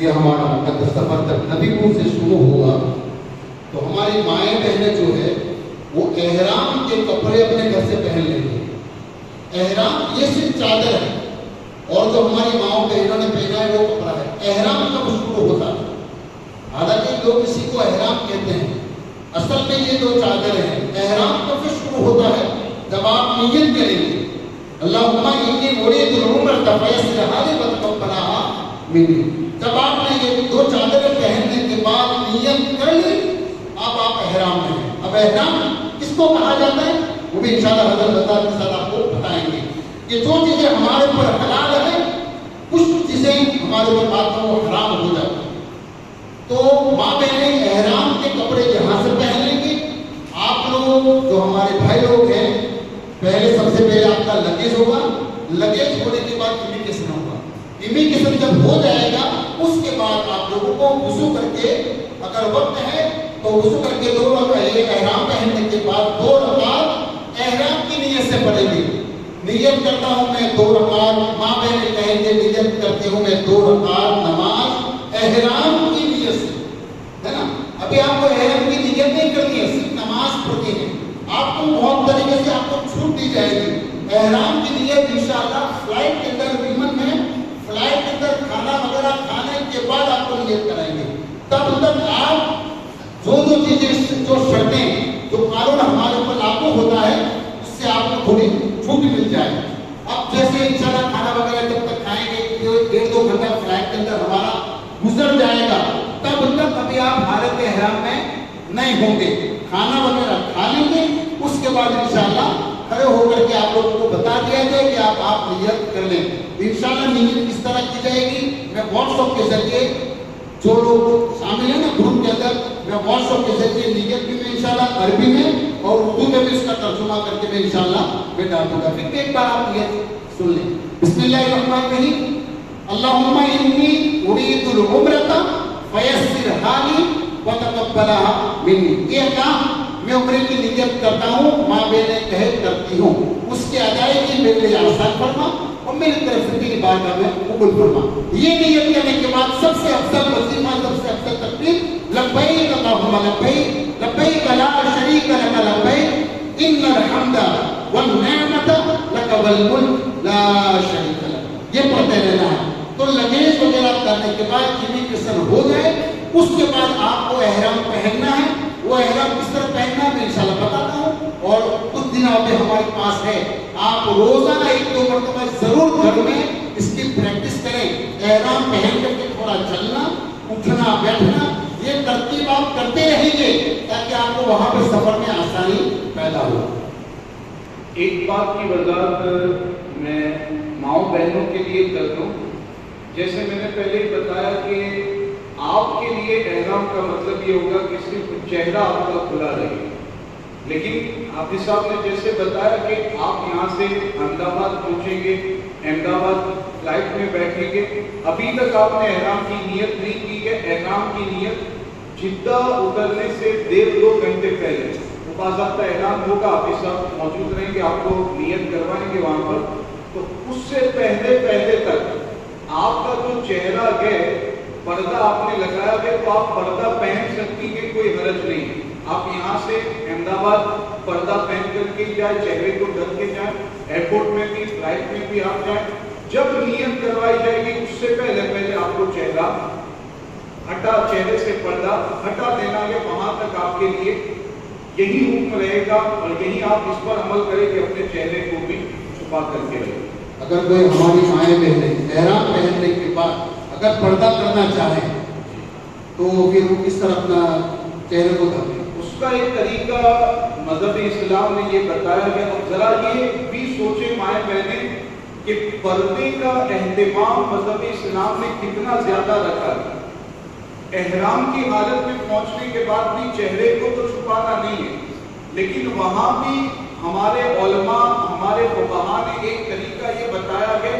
یہ ہمارا مقدس سفر جب نبی پور سے شروع ہوا تو ہماری مائیں بہنیں جو ہے وہ احرام کے کپڑے اپنے گھر سے پہن لیں گے۔ احرام یہ صرف چادر ہے، اور جو ہماری ماؤں بہنوں نے پہنا ہے وہ کپڑا ہے۔ احرام کب شروع ہوتا ہے؟ حالانکہ لوگ اسی کو احرام کہتے ہیں، اصل میں یہ دو چادر ہیں۔ احرام کب شروع ہوتا ہے؟ جب آپ نیت کریں گے اللہم انی ارید العمرۃ فیسرھا لی وتقبلھا منی، جب آپ نے یہ دو چادریں پہننے کے بعد نیت کر لی اب آپ احرام میں ہیں۔ اب احرام کس کو کہا جاتا ہے وہ بھی انشاءاللہ حضرت بتا کے ساتھ آپ کو بتائیں گے کہ جو چیزیں ہمارے اوپر حلال ہیں کچھ چیزیں ہمارے اوپر بعد میں وہ حرام ہو جاتی ہیں۔ تو ماں بہنیں احرام کے کپڑے یہاں سے پہن لیں گے۔ آپ لوگ جو ہمارے بھائی لوگ ہیں پہلے سب سے پہلے آپ کا لگیج ہوگا، لگیج ہونے کے بعد امیگریشن ہوگا۔ امیگریشن جب ہو جائے گا اس کے بعد آپ لوگوں کو وضو کر کے اگر وقت ہے تو وضو کر کے 2 رکعت احرام پہننے کے بعد 2 رکعت احرام کی نیت سے پڑھیں گے۔ نیت کرتا ہوں میں 2 رکعت، ماں بہنیں کہیں گے نیت کرتے ہوں میں 2 رکعت نماز احرام کی نیت سے، ہے نا۔ ابھی آپ کو احرام کی نیت نہیں کرنی ہے، صرف نماز پڑھنی ہے۔ آپ کو بہت طریقے سے آپ کو چھوٹ دی جائے گی۔ احرام کی نیت انشاءاللہ فلائٹ کے اندر ویمن میں فلائٹ کے اندر کھانا وغیرہ کھانے کے بعد آپ کو نیت کرائیں گے۔ تب تک آپ جو چیزیں جو شرطیں جو قانون ہمارے اوپر لاگو ہوتا ہے اس سے آپ کو تھوڑی چھوٹ مل جائے۔ اب جیسے انشاءاللہ کھانا وغیرہ جب تک کھائیں گے 1.5-2 گھنٹہ فلائٹ کے اندر ہمارا گزر جائے گا تب تک ابھی آپ حالت احرام میں نہیں ہوں گے۔ کھانا وغیرہ کھا لیں گے اس کے بعد انشاءاللہ کھڑے ہو کر کے آپ لوگوں کو بتا دیا جائے کہ آپ نیت کر لیں۔ انشاءاللہ نیت کس طرح کی جائے گی میں واٹس ایپ کے ذریعے جو لوگ شامل ہیں نا گروپ کے اندر میں واٹس ایپ کے ذریعے نیت بھی میں انشاءاللہ عربی میں اور اردو میں بھی اس کا ترجمہ کر کے میں انشاءاللہ میں ڈال دوں گا۔ پھر بھی ایک بار آپ نیت سن لیں۔ بسم اللہ الرحمن الرحیم۔ اللہم انی ارید العمرۃ فیسرھا لی وتقبلھا منی۔ یہ کام میں عمرے کی نیت کرتا ہوں، ماں بہنیں کہے کرتی ہوں، اس کی ادائیگی میرے لیے آسان فرما اور میری طرف سے تیری بارگاہ میں قبول فرما۔ یہ نیت کرنے کے بعد سب سے افضل وظیفہ سب سے افضل تکبیر لبیک اللہم لبیک لبیک لا شریک لک لبیک ان الحمد والنعمت لک والملک لا شریک لک، یہ پڑھتے رہنا ہے۔ تو لگیج وغیرہ کرنے کے بعد امیگریشن ہو جائے اس کے بعد آپ کو احرام پہننا ہے۔ وہ احرام کس طرح پہننا ہے میں انشاءاللہ بتاتا ہوں، اور کچھ دن ابھی ہمارے پاس ہے۔ آپ روزانہ 1-2 مرتبہ ضرور گھر میں اس کی پریکٹس کریں۔ احرام پہن کر کے تھوڑا چلنا اٹھنا بیٹھنا یہ ترتیب آپ کرتے رہیں گے تاکہ آپ کو وہاں پہ سفر میں آسانی پیدا ہو۔ ایک بات کی وضاحت میں ماؤں بہنوں کے لیے کر دوں۔ جیسے میں نے پہلے بتایا کہ آپ کے لیے احرام کا مطلب یہ ہوگا کہ صرف چہرہ آپ کا کھلا رہے، لیکن حافظ صاحب نے جیسے بتایا کہ آپ یہاں سے احمد آباد پہنچیں گے، احمد آباد فلائٹ میں بیٹھیں گے، ابھی تک آپ نے احرام کی نیت نہیں کی ہے۔ احرام کی نیت جدہ اترنے سے 1.5-2 گھنٹے پہلے باضابطہ احرام ہوگا، حافظ صاحب موجود رہیں گے، آپ کو نیت کروائیں گے وہاں پر۔ تو اس سے پہلے تک آپ کا جو چہرہ ہے پردہ آپ نے لگایا ہے تو آپ پردہ پہن سکتی ہیں، کوئی حرج نہیں۔ آپ یہاں سے احمد آباد پردہ پہن کر کے جائیں، چہرے کو ڈھک کے جائیں، ایئرپورٹ میں بھی فلائٹ میں بھی آپ جائیں۔ جب نیت کروائی جائے گی اس سے پہلے آپ کو چہرہ ہٹا، چہرے سے پردہ ہٹا دینا ہے۔ وہاں تک آپ کے لیے یہی حکم رہے گا اور یہی آپ اس پر عمل کریں کہ اپنے چہرے کو بھی چھپا کر کے رکھیں۔ اگر کوئی ہماری مائیں بہنیں احرام پہننے کے بعد اگر پردہ کرنا چاہیں تو پھر وہ کس طرح اپنا چہرے کو ڈھکیں؟ اس کا ایک طریقہ مذہب اسلام نے یہ بتایا ہے۔ اب ذرا یہ بھی سوچیں مائیں بہنیں کہ پردے کا اہتمام مذہب اسلام نے کتنا زیادہ رکھا ہے۔ احرام کی حالت میں پہنچنے کے بعد بھی چہرے کو تو چھپانا نہیں ہے، لیکن وہاں بھی ہمارے علماء ہمارے فقہاء نے ایک طریقہ یہ بتایا ہے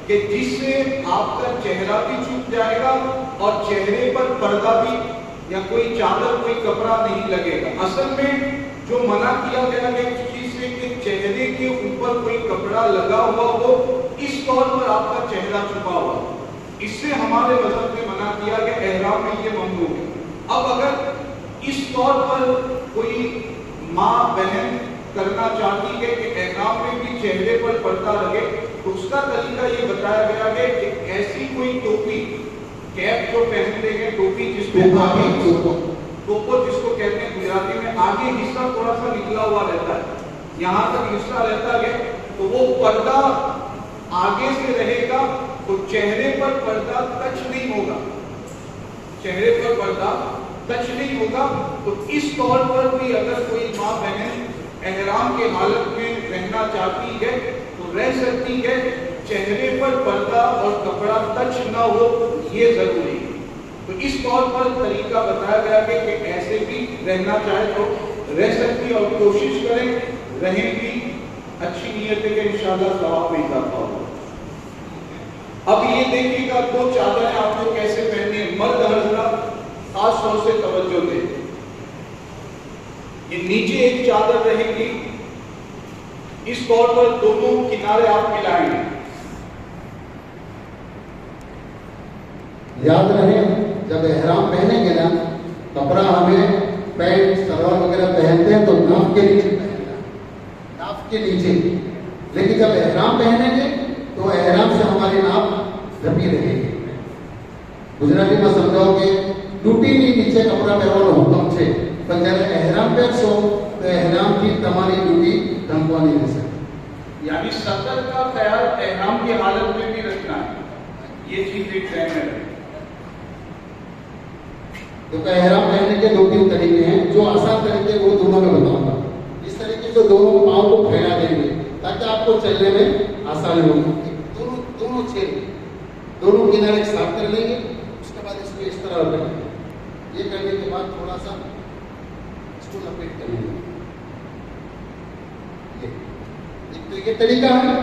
کہ جس سے آپ کا چہرہ بھی چھپ جائے گا اور چہرے پر پردہ بھی یا کوئی چادر کوئی کپڑا نہیں لگے گا۔ اصل میں جو منع کیا گیا ہے اس چیز سے کہ چہرے کے اوپر کوئی کپڑا لگا ہوا ہو، اس طور پر آپ کا چہرہ چھپا ہوا، اس سے ہمارے مذہب نے منع کیا کیا کہ احرام میں یہ ممنوع ہے. اب اگر اس طور پر کوئی ماں بہن کرنا چاہتی ہے کہ احرام میں بھی چہرے پر پردہ لگے تو اس کا طریقہ یہ بتایا گیا ہے کہ ایسی کوئی ٹوپی کیپ جو پہنتے ہیں ٹوپی جس میں آگے ٹوپو جس کو کہتے ہیں گجراتی میں آگے حصہ تھوڑا سا نکلا ہوا رہتا ہے یہاں تک حصہ رہتا ہے تو وہ پردہ آگے سے رہے گا تو چہرے پر پردہ ٹچ نہیں ہوگا چہرے پر پردہ ٹچ نہیں ہوگا. تو اس طور پر بھی اگر کوئی ماں بہن احرام کے حالت میں رہنا چاہتی ہے تو رہ سکتی ہے. چہرے پر پردہ اور کپڑا ٹچ نہ ہو یہ ضروری ہے. تو اس طور پر طریقہ بتایا گیا کہ ایسے بھی رہنا چاہے تو رہ سکتی اور کوشش کریں رہیں بھی اچھی نیت ہے کہ انشاءاللہ ثواب میں اضافہ ہوگا. اب یہ دیکھیے گا دو چادریں آپ کو کیسے پہننی ہے. مرد حضرات خاص طور سے توجہ دیں. یہ نیچے ایک چادر رہے گی اس طور پر دونوں کنارے آپ ملائیں گے. یاد رہے جب احرام پہنیں گے نا کپڑا ہمیں پینٹ سلوار وغیرہ پہنتے ہیں تو ناف کے نیچے پہننا ناف کے نیچے. لیکن جب احرام پہنیں گے تو احرام سے ہماری ناف ڈھپی رہے گی. گجراتی میں سمجھاؤ کہ ٹوٹی نہیں نیچے کپڑا پہنو حکم છે પણ જ્યારે احرام પહેરશો તો احرام کی તમારી ڈوٹی ઢંકવાની રહેશે. یعنی سطر کا خیال احرام کی حالت میں بھی رکھنا ہے. یہ چیز ایک ذہن میں رکھیں. تو احرام پہننے کے 2-3 طریقے ہیں جو آسان طریقے وہ دونوں میں بتاؤں گا. اس طریقے سے دونوں پاؤں کو پھیلا دیں گے تاکہ آپ کو چلنے میں آسانی ہوگی. دونوں چھید دونوں کنارے ایک ساتھ کر لیں گے. اس کے بعد اس کو اس طرح رکھیں گے. یہ کرنے کے بعد تھوڑا سا اس کو لپیٹ کریں گے. یہ طریقہ ہے.